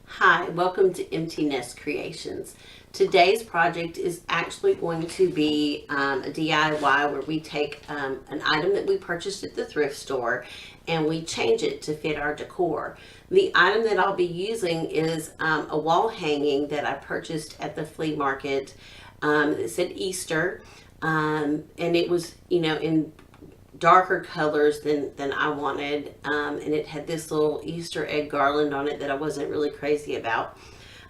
Hi, welcome to Empty Nest Creations. Today's project is actually going to be a DIY where we take an item that we purchased at the thrift store and we change it to fit our decor. The item that I'll be using is a wall hanging that I purchased at the flea market. It said Easter, and it was, in darker colors than I wanted, and it had this little Easter egg garland on it that I wasn't really crazy about,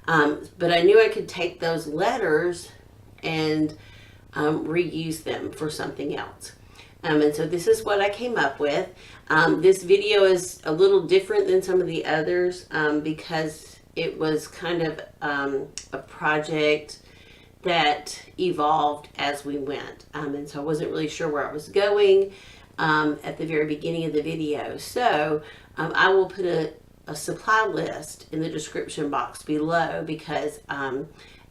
but I knew I could take those letters and reuse them for something else, and so this is what I came up with. This video is a little different than some of the others because it was kind of a project that evolved as we went, and so I wasn't really sure where I was going at the very beginning of the video. So I will put a supply list in the description box below because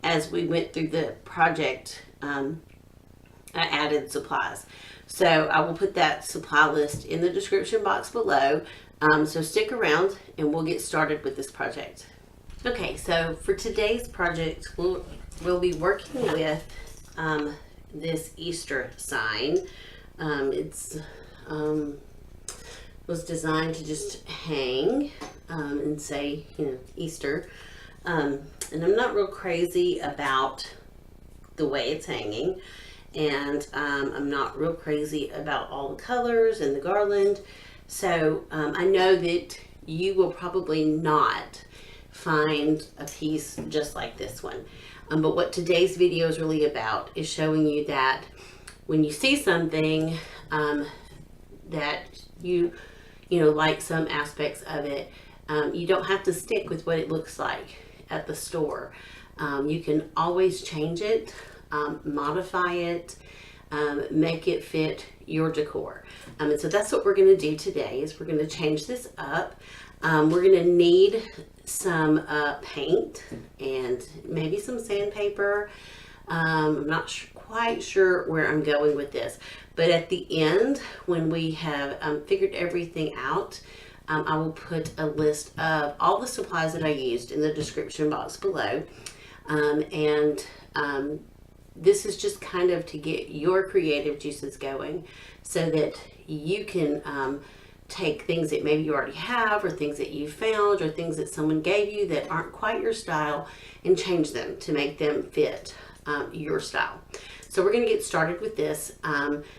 as we went through the project, I added supplies. So I will put that supply list in the description box below. So stick around and we'll get started with this project. Okay, so for today's project, we'll be working with this Easter sign. It's was designed to just hang and say, Easter. And I'm not real crazy about the way it's hanging, and I'm not real crazy about all the colors and the garland. So I know that you will probably not find a piece just like this one. But what today's video is really about is showing you that when you see something that you like some aspects of it, you don't have to stick with what it looks like at the store. You can always change it, modify it, make it fit your decor. And so that's what we're going to do today. Is we're going to change this up. We're going to need some paint and maybe some sandpaper. I'm not quite sure where I'm going with this, but at the end, when we have figured everything out, I will put a list of all the supplies that I used in the description box below. This is just kind of to get your creative juices going so that you can take things that maybe you already have, or things that you found, or things that someone gave you that aren't quite your style, and change them to make them fit your style. So we're going to get started with this.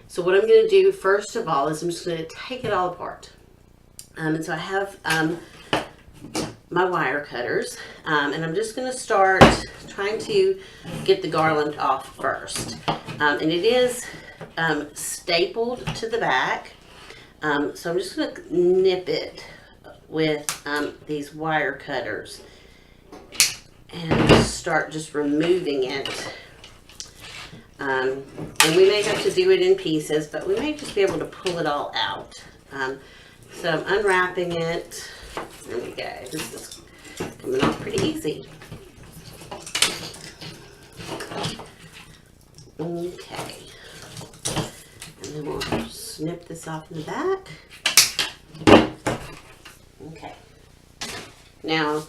So what I'm going to do first of all is I'm just going to take it all apart. And so I have my wire cutters, and I'm just going to start trying to get the garland off first. And it is stapled to the back. So I'm just going to nip it with these wire cutters and start just removing it. And we may have to do it in pieces, but we may just be able to pull it all out. So I'm unwrapping it. There we go. This is coming off pretty easy. Okay. And then we'll snip this off in the back. Okay. Now,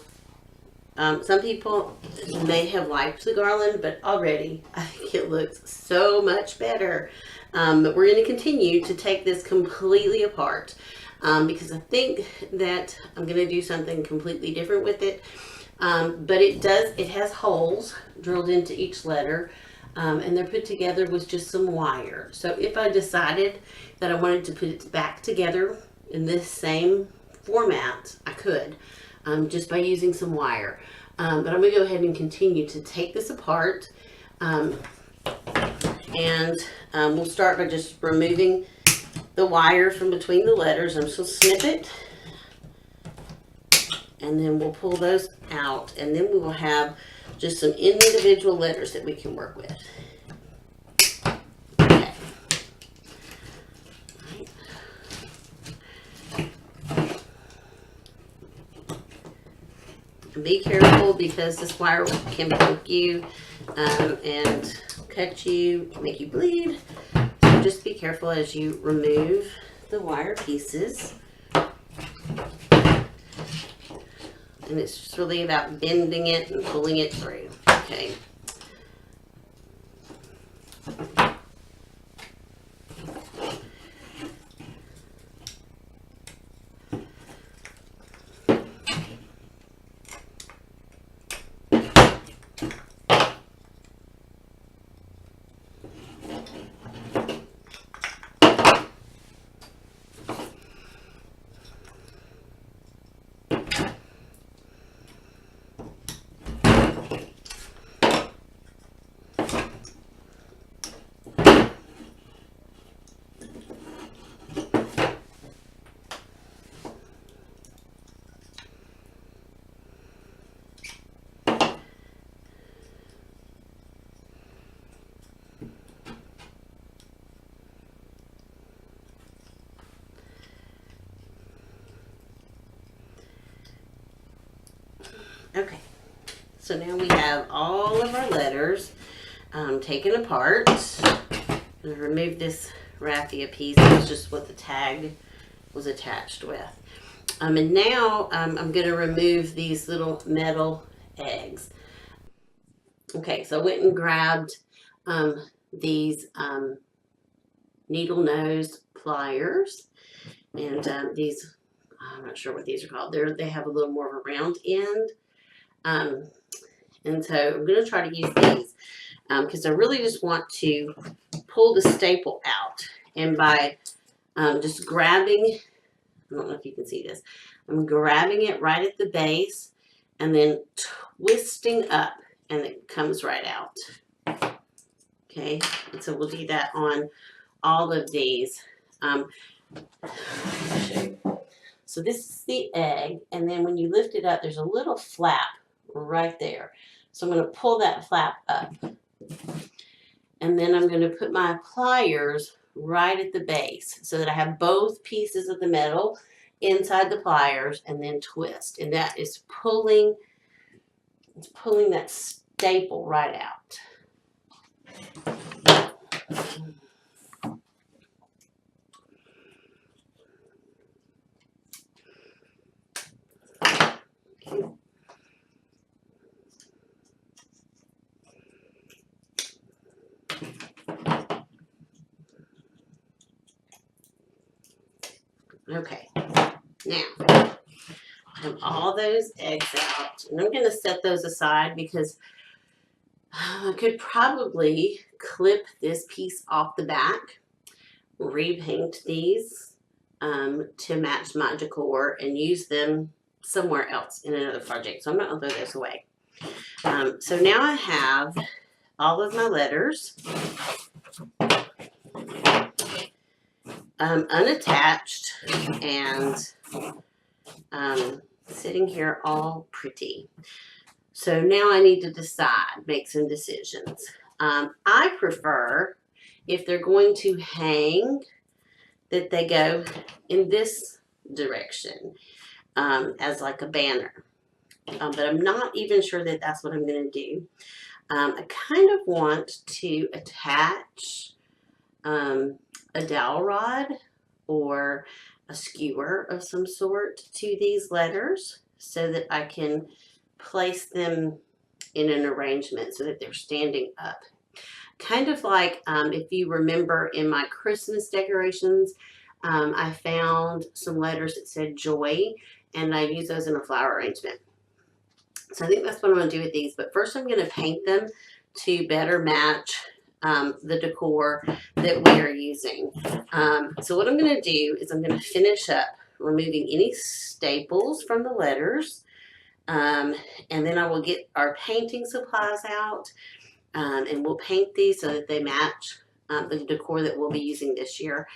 some people may have liked the garland, but already I think it looks so much better. But we're going to continue to take this completely apart because I think that I'm going to do something completely different with it. But it has holes drilled into each letter. And they're put together with just some wire. So if I decided that I wanted to put it back together in this same format, I could, just by using some wire. But I'm going to go ahead and continue to take this apart. And we'll start by just removing the wire from between the letters. I'm just going to snip it. And then we'll pull those out. And then we will have just some individual letters that we can work with. Okay. Be careful because this wire can poke you and cut you, make you bleed. So just be careful as you remove the wire pieces. And it's just really about bending it and pulling it through. Okay. Okay, so now we have all of our letters taken apart. I'm going to remove this raffia piece. That's just what the tag was attached with. And now I'm going to remove these little metal eggs. Okay, so I went and grabbed these needle nose pliers, and these, I'm not sure what these are called. They have a little more of a round end. And so I'm going to try to use these because I really just want to pull the staple out. And by just grabbing, I don't know if you can see this, I'm grabbing it right at the base and then twisting up, and it comes right out. Okay, and so we'll do that on all of these. So this is the egg, and then when you lift it up, there's a little flap right there. So I'm going to pull that flap up, and then I'm going to put my pliers right at the base so that I have both pieces of the metal inside the pliers, and then twist, and that is pulling, it's pulling that staple right out. Okay, now I have all those eggs out, and I'm going to set those aside because I could probably clip this piece off the back, repaint these to match my decor, and use them somewhere else in another project. So I'm not going to throw this away. So now I have all of my letters unattached and sitting here all pretty. So now I need to decide, make some decisions. I prefer, if they're going to hang, that they go in this direction as like a banner. But I'm not even sure that that's what I'm going to do. I kind of want to attach a dowel rod or a skewer of some sort to these letters so that I can place them in an arrangement so that they're standing up. Kind of like if you remember in my Christmas decorations, I found some letters that said joy, and I use those in a flower arrangement. So I think that's what I'm going to do with these. But first I'm going to paint them to better match the decor that we are using. So what I'm going to do is I'm going to finish up removing any staples from the letters. And then I will get our painting supplies out. And we'll paint these so that they match the decor that we'll be using this year.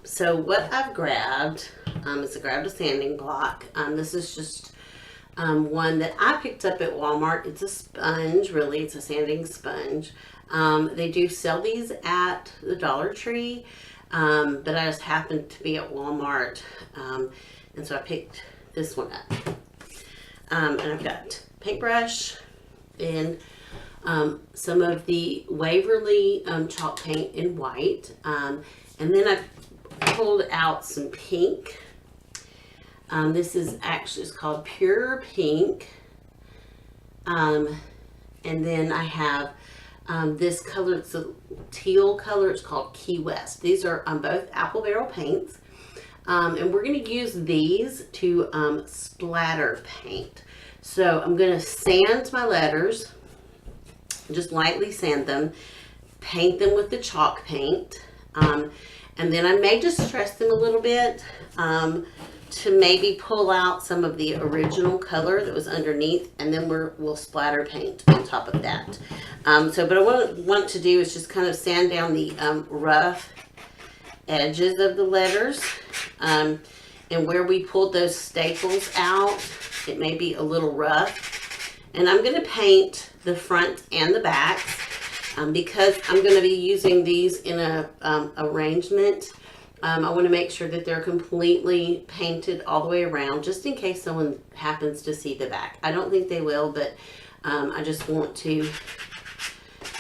So what I've grabbed is I grabbed a sanding block. This is just one that I picked up at Walmart. It's a sponge, really. It's a sanding sponge. They do sell these at the Dollar Tree, but I just happened to be at Walmart, and so I picked this one up. And I've got paintbrush and some of the Waverly chalk paint in white, and then I pulled out some pink. This is actually, it's called Pure Pink. And then I have this color, it's a teal color, it's called Key West. These are both apple barrel paints. And we're going to use these to splatter paint. So I'm going to sand my letters, just lightly sand them, paint them with the chalk paint, and then I may just stress them a little bit to maybe pull out some of the original color that was underneath, and then we'll splatter paint on top of that. But what I want to do is just kind of sand down the rough edges of the letters, and where we pulled those staples out, it may be a little rough. And I'm going to paint the front and the back because I'm going to be using these in a arrangement. I want to make sure that they're completely painted all the way around, just in case someone happens to see the back. I don't think they will, but I just want to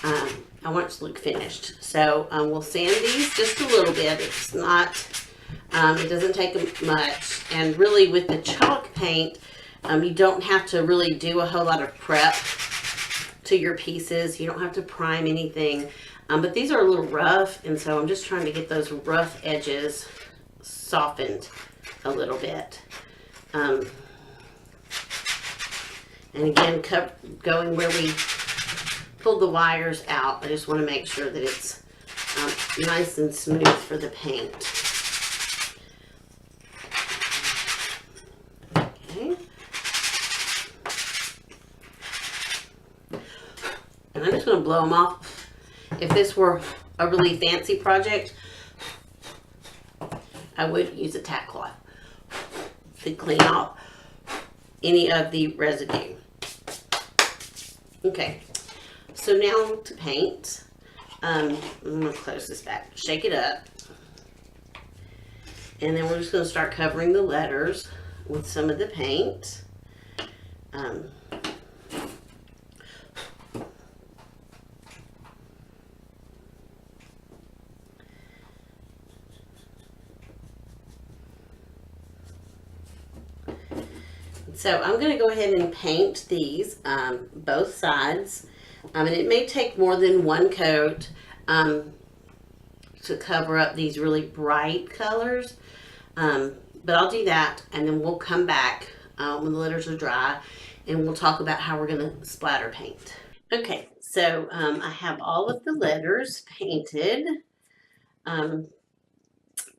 I want it to look finished. So we'll sand these just a little bit. It's not, it doesn't take much. And really with the chalk paint, you don't have to really do a whole lot of prep to your pieces. You don't have to prime anything. But these are a little rough, and so I'm just trying to get those rough edges softened a little bit. And again, going where we pulled the wires out, I just want to make sure that it's nice and smooth for the paint. Okay. And I'm just going to blow them off. If this were a really fancy project, I would use a tack cloth to clean off any of the residue. Okay, so now to paint. I'm going to close this back, shake it up, and then we're just going to start covering the letters with some of the paint. So I'm going to go ahead and paint these both sides, and it may take more than one coat to cover up these really bright colors, but I'll do that, and then we'll come back when the letters are dry, and we'll talk about how we're going to splatter paint. Okay, so I have all of the letters painted, and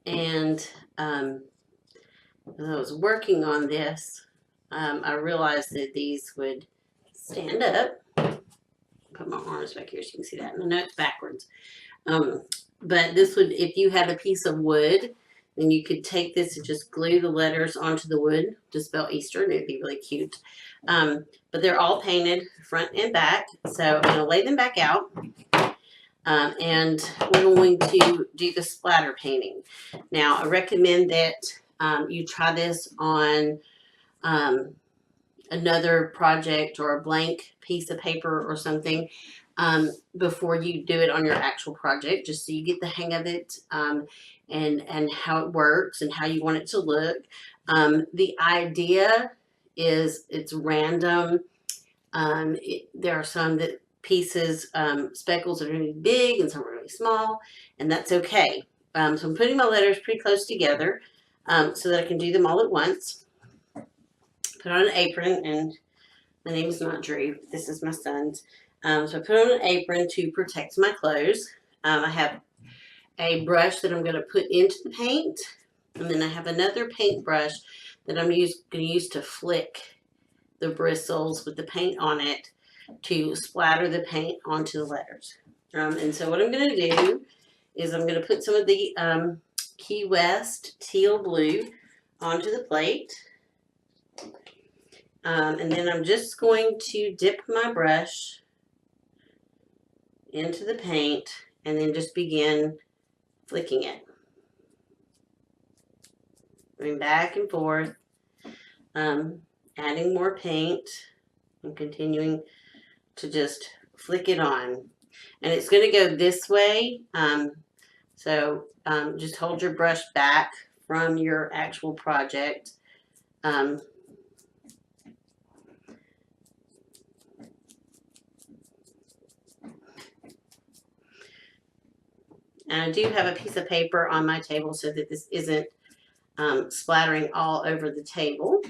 as I was working on this, I realized that these would stand up. Put my arms back here so you can see that. And I know it's backwards. But this would, if you had a piece of wood, then you could take this and just glue the letters onto the wood to spell Easter, and it'd be really cute. But they're all painted front and back. So I'm going to lay them back out. And we're going to do the splatter painting. Now, I recommend that you try this on another project or a blank piece of paper or something before you do it on your actual project, just so you get the hang of it and how it works and how you want it to look. The idea is it's random. There are some that pieces, speckles are really big and some are really small, and that's okay. So I'm putting my letters pretty close together so that I can do them all at once. Put on an apron, and my name is not Drew. This is my son's. So I put on an apron to protect my clothes. I have a brush that I'm going to put into the paint, and then I have another paintbrush that I'm going to use to flick the bristles with the paint on it to splatter the paint onto the letters. And so what I'm going to do is I'm going to put some of the Key West teal blue onto the plate. And then I'm just going to dip my brush into the paint and then just begin flicking it. Going back and forth, adding more paint and continuing to just flick it on. And it's going to go this way. So just hold your brush back from your actual project. Um, and I do have a piece of paper on my table so that this isn't splattering all over the table.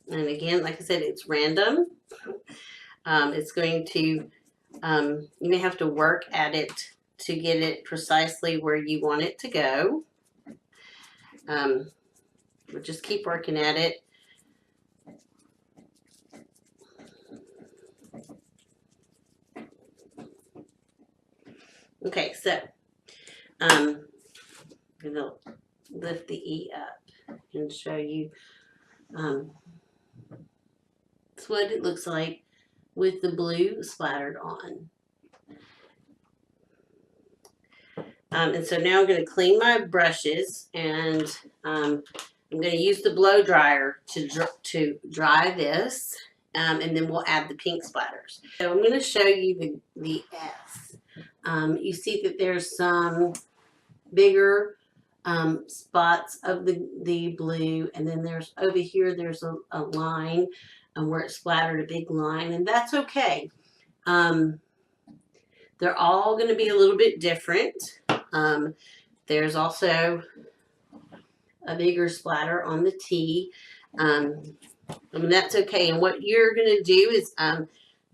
And again, like I said, it's random. It's going to, you may have to work at it to get it precisely where you want it to go. But just keep working at it. Okay, so I'm going to lift the E up and show you that's what it looks like with the blue splattered on. And so now I'm going to clean my brushes, and I'm going to use the blow dryer to dry this, and then we'll add the pink splatters. So I'm going to show you the S. You see that there's some bigger spots of the blue, and then there's over here there's a line where it splattered a big line, and that's okay. They're all going to be a little bit different. There's also a bigger splatter on the T. I mean, that's okay. And what you're going to do is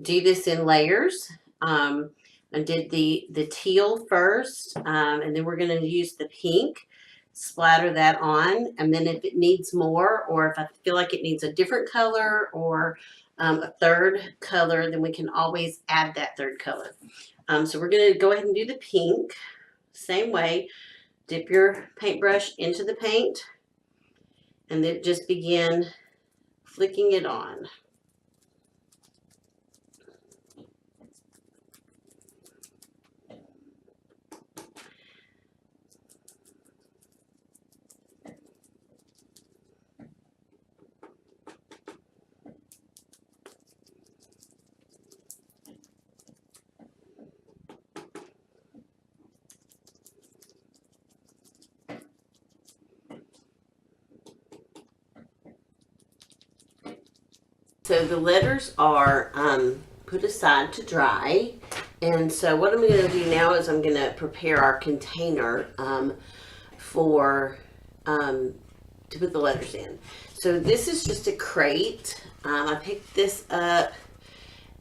do this in layers. I did the teal first, and then we're going to use the pink, splatter that on, and then if it needs more, or if I feel like it needs a different color or a third color, then we can always add that third color. So we're going to go ahead and do the pink. Same way, dip your paintbrush into the paint and then just begin flicking it on. So the letters are put aside to dry, and so what I'm going to do now is I'm going to prepare our container for to put the letters in. So this is just a crate. I picked this up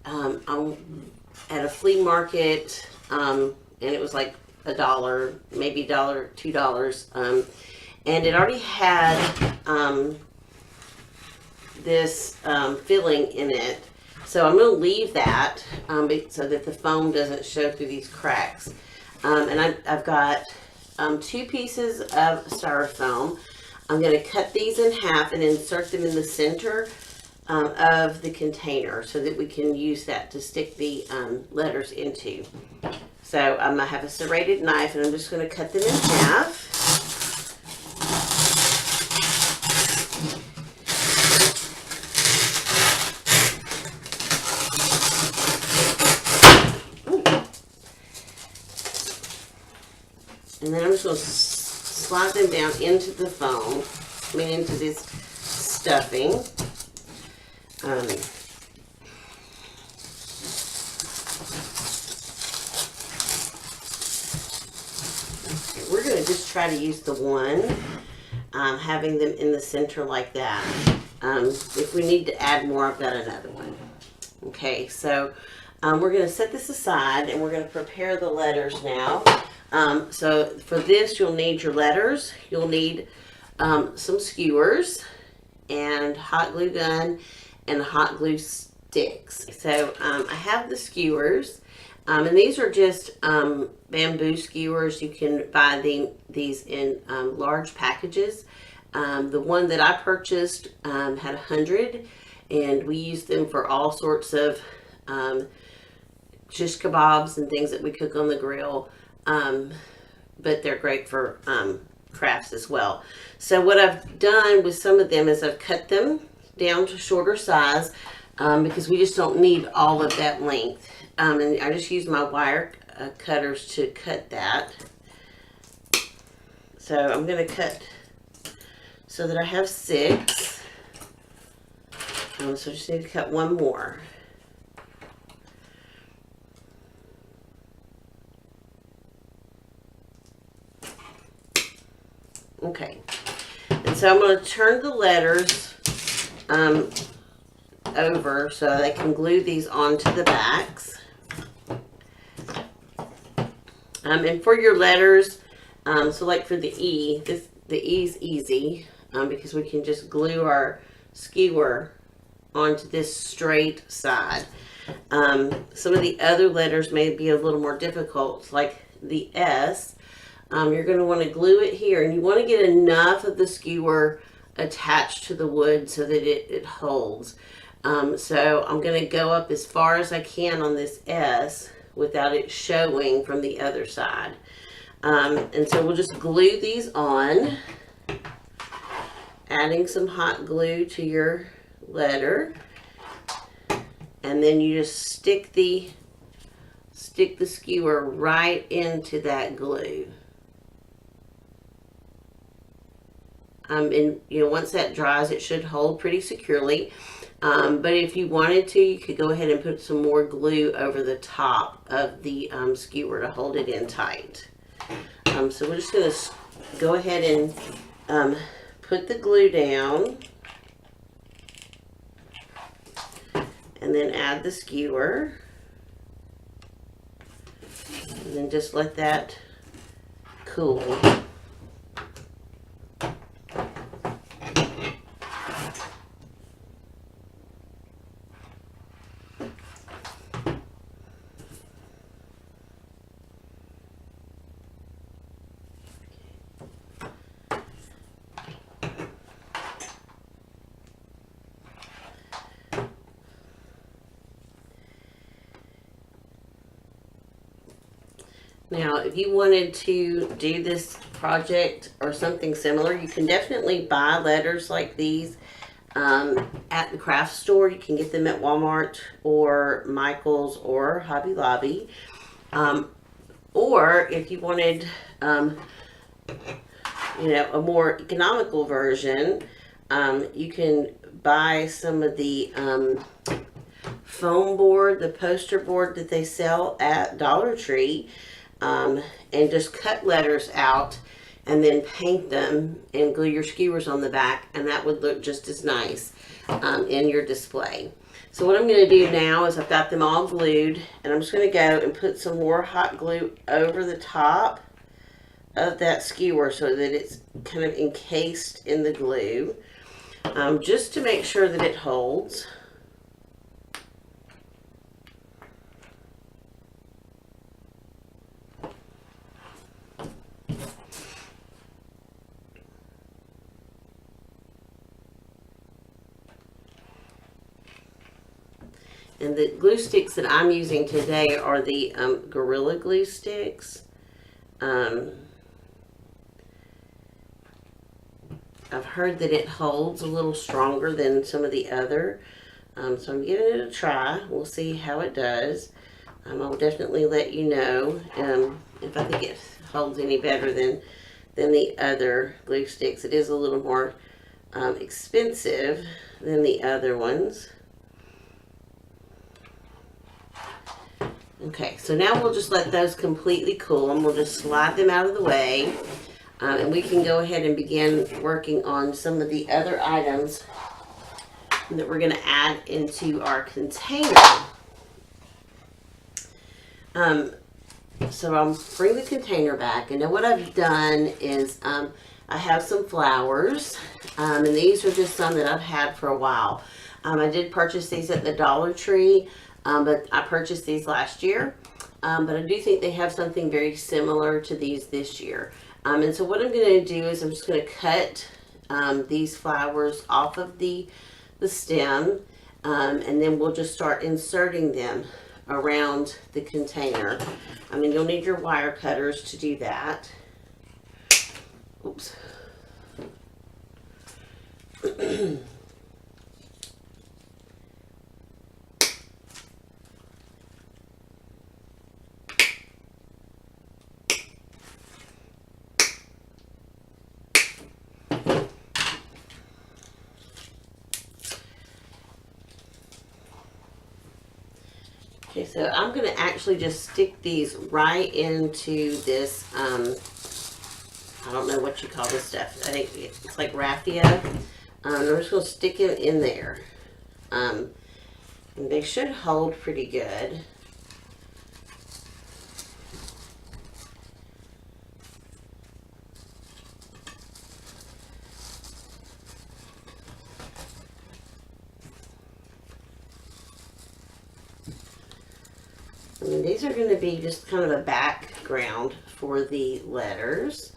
at a flea market, and it was like $1, maybe $1, $2, and it already had this filling in it. So I'm going to leave that so that the foam doesn't show through these cracks. And I've got 2 pieces of styrofoam. I'm going to cut these in half and insert them in the center of the container so that we can use that to stick the letters into. So I have a serrated knife, and I'm just going to cut them in half. And then I'm just going to slide them down into the foam, into this stuffing. We're going to just try to use the one, having them in the center like that. If we need to add more, I've got another one. Okay, so we're going to set this aside, and we're going to prepare the letters now. So for this, you'll need your letters, you'll need some skewers and hot glue gun and hot glue sticks. So I have the skewers, and these are just bamboo skewers. You can buy these in large packages. The one that I purchased had 100, and we use them for all sorts of shish kebabs and things that we cook on the grill. But they're great for crafts as well. So what I've done with some of them is I've cut them down to shorter size because we just don't need all of that length. And I just use my wire cutters to cut that. So I'm going to cut so that I have 6. So I just need to cut one more. Okay, and so I'm going to turn the letters over so they can glue these onto the backs. And for your letters, so like for the E, the E is easy because we can just glue our skewer onto this straight side. Some of the other letters may be a little more difficult, like the S. You're going to want to glue it here, and you want to get enough of the skewer attached to the wood so that it holds. So I'm going to go up as far as I can on this S without it showing from the other side. And so we'll just glue these on, adding some hot glue to your letter, and then you just stick the skewer right into that glue. And once that dries, it should hold pretty securely. But if you wanted to, you could go ahead and put some more glue over the top of the skewer to hold it in tight. So we're just going to go ahead and put the glue down, and then add the skewer, and then just let that cool. Now, if you wanted to do this project or something similar, you can definitely buy letters like these at the craft store. You can get them at Walmart or Michael's or Hobby Lobby. Or if you wanted, a more economical version, you can buy some of the foam board, the poster board that they sell at Dollar Tree. And just cut letters out and then paint them and glue your skewers on the back, and that would look just as nice in your display. So what I'm going to do now is I've got them all glued, and I'm just going to go and put some more hot glue over the top of that skewer so that it's kind of encased in the glue, just to make sure that it holds. And the glue sticks that I'm using today are the Gorilla Glue sticks. I've heard that it holds a little stronger than some of the other. So I'm giving it a try. We'll see how it does. I'll definitely let you know if I think it holds any better than the other glue sticks. It is a little more expensive than the other ones. Okay, so now we'll just let those completely cool, and we'll just slide them out of the way, and we can go ahead and begin working on some of the other items that we're going to add into our container. So I'll bring the container back, and now what I've done is I have some flowers, and these are just some that I've had for a while. I did purchase these at the Dollar Tree. But I purchased these last year, but I do think they have something very similar to these this year. And so what I'm going to do is I'm just going to cut these flowers off of the stem, And then we'll just start inserting them around the container. You'll need your wire cutters to do that. Oops. Okay, so I'm going to actually just stick these right into this, I don't know what you call this stuff. I think it's like raffia. I'm just going to stick it in there. And they should hold pretty good. These are going to be just kind of a background for the letters.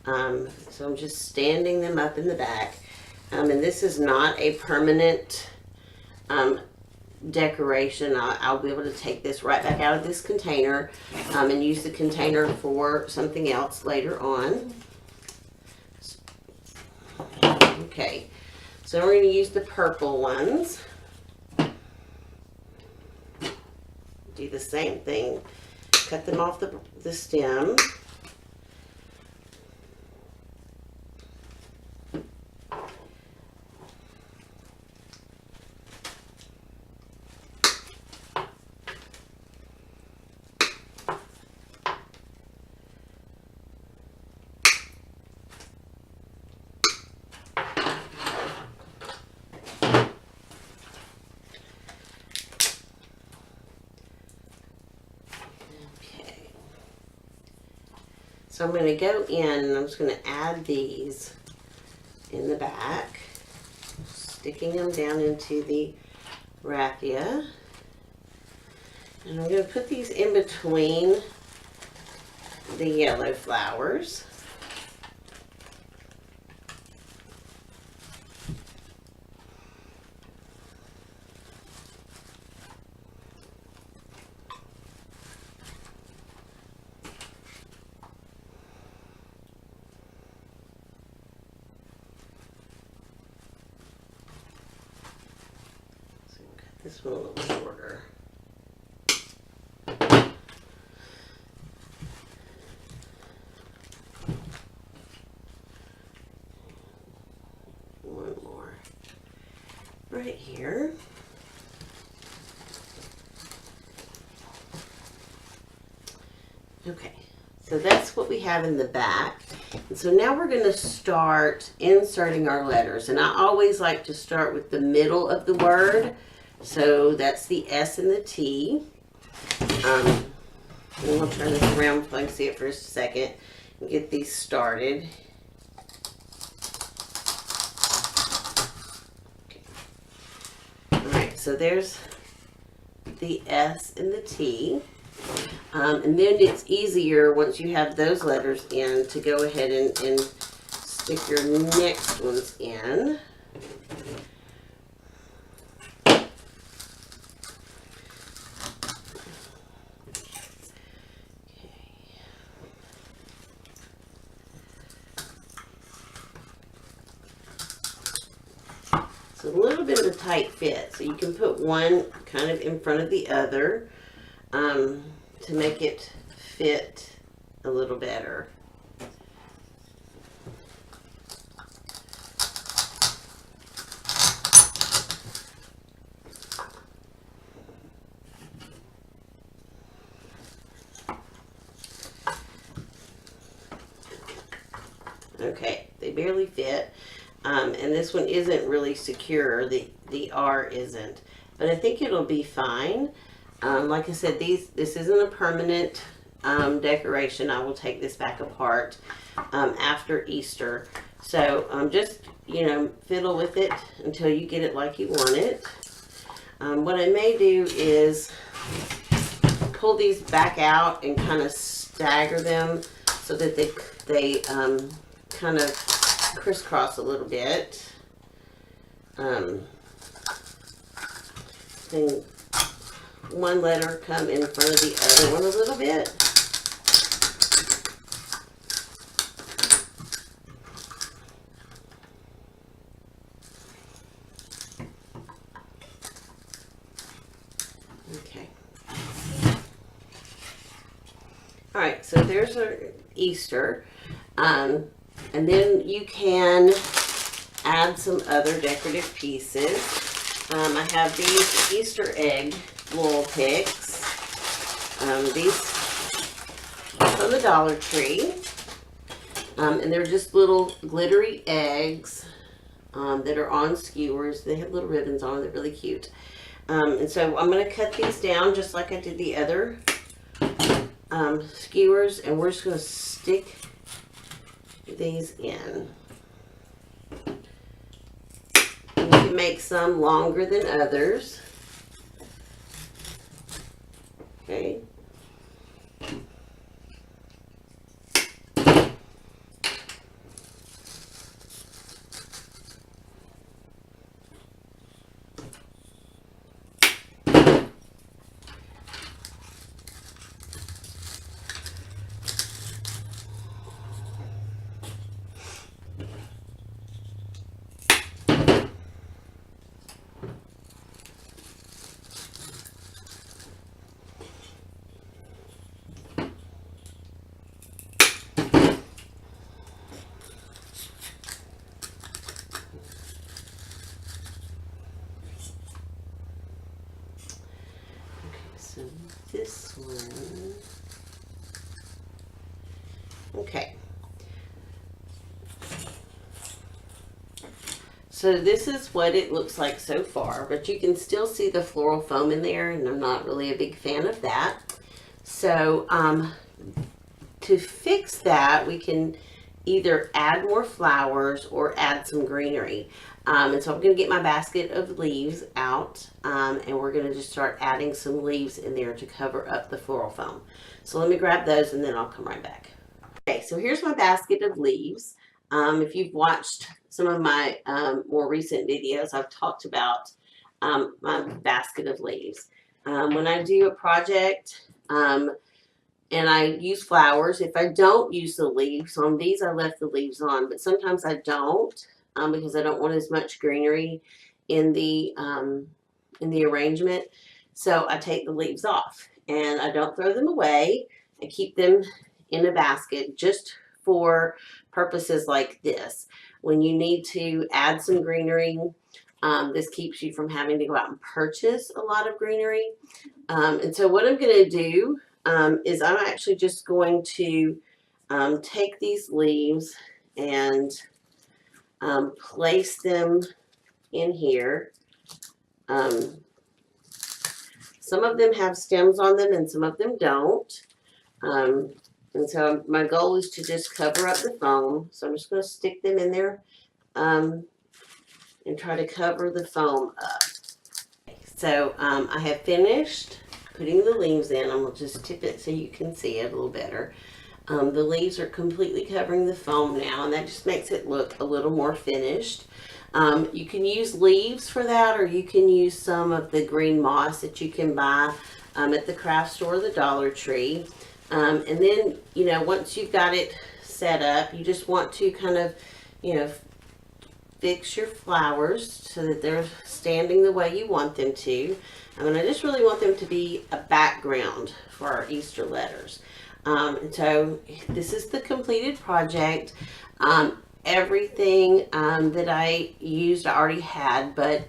So I'm just standing them up in the back. And this is not a permanent decoration. I'll be able to take this right back out of this container and use the container for something else later on. Okay, so we're going to use the purple ones. Do the same thing. Cut them off the stem. So I'm going to go in and I'm just going to add these in the back, sticking them down into the raffia. And I'm going to put these in between the yellow flowers. This one a little shorter. One more right here. Okay, so that's what we have in the back. And so now we're going to start inserting our letters. And I always like to start with the middle of the word. So that's the S and the T. And we'll turn this around so I can see it for just a second and get these started. Okay. All right, so there's the S and the T. And then it's easier once you have those letters in to go ahead and stick your next ones in. A little bit of a tight fit, so you can put one kind of in front of the other to make it fit a little better. Okay, they barely fit. And this one isn't really secure, the R isn't, but I think it'll be fine. Like I said, this isn't a permanent decoration. I will take this back apart after Easter. So just, fiddle with it until you get it like you want it. What I may do is pull these back out and kind of stagger them so that they kind of crisscross a little bit. letting one letter come in front of the other one a little bit. Okay. All right, so there's our Easter. And then you can add some other decorative pieces. I have these Easter egg floral picks. These are from the Dollar Tree. And they're just little glittery eggs that are on skewers. They have little ribbons on them. They're really cute. And so I'm going to cut these down just like I did the other skewers. And we're just going to stick these in. You can make some longer than others. Okay. So this one, okay. So this is what it looks like so far, but you can still see the floral foam in there, and I'm not really a big fan of that. So to fix that, we can either add more flowers or add some greenery. And so I'm going to get my basket of leaves out, and we're going to just start adding some leaves in there to cover up the floral foam. So let me grab those and then I'll come right back. Okay, so here's my basket of leaves. If you've watched some of my more recent videos, I've talked about my basket of leaves. When I do a project and I use flowers, if I don't use the leaves on these, I left the leaves on, but sometimes I don't. Because I don't want as much greenery in the arrangement. So I take the leaves off and I don't throw them away. I keep them in a basket just for purposes like this. When you need to add some greenery, this keeps you from having to go out and purchase a lot of greenery. And so what I'm going to do is I'm actually just going to take these leaves and place them in here. Some of them have stems on them and some of them don't. And so my goal is to just cover up the foam. So I'm just going to stick them in there and try to cover the foam up. So I have finished putting the leaves in. I'm going to just tip it so you can see it a little better. The leaves are completely covering the foam now, and that just makes it look a little more finished. You can use leaves for that, or you can use some of the green moss that you can buy at the craft store or the Dollar Tree. And then, you know, once you've got it set up, you just want to kind of, you know, fix your flowers so that they're standing the way you want them to. I mean, I just really want them to be a background for our Easter letters. And so this is the completed project. Everything that I used I already had, but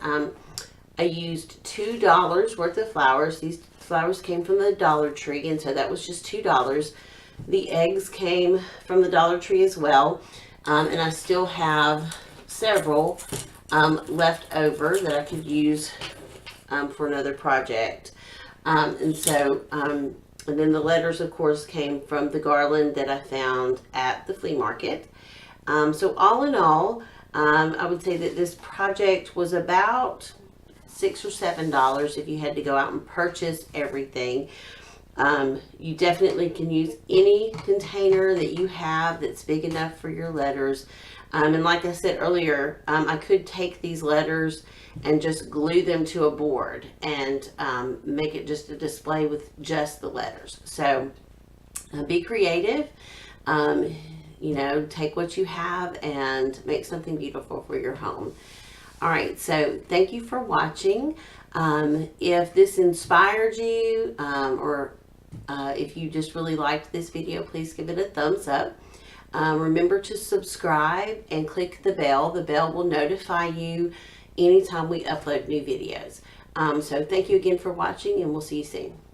I used $2 worth of flowers. These flowers came from the Dollar Tree, and so that was just $2. The eggs came from the Dollar Tree as well, and I still have several left over that I could use for another project. And then the letters, of course, came from the Garland that I found at the flea market. So all in all, I would say that this project was about $6 or $7 if you had to go out and purchase everything. You definitely can use any container that you have that's big enough for your letters. And like I said earlier, I could take these letters and just glue them to a board and make it just a display with just the letters. So be creative. You know, take what you have and make something beautiful for your home. All right, so thank you for watching. If this inspired you, or if you just really liked this video, please give it a thumbs up. Remember to subscribe and click the bell. The bell will notify you anytime we upload new videos. So thank you again for watching, and we'll see you soon.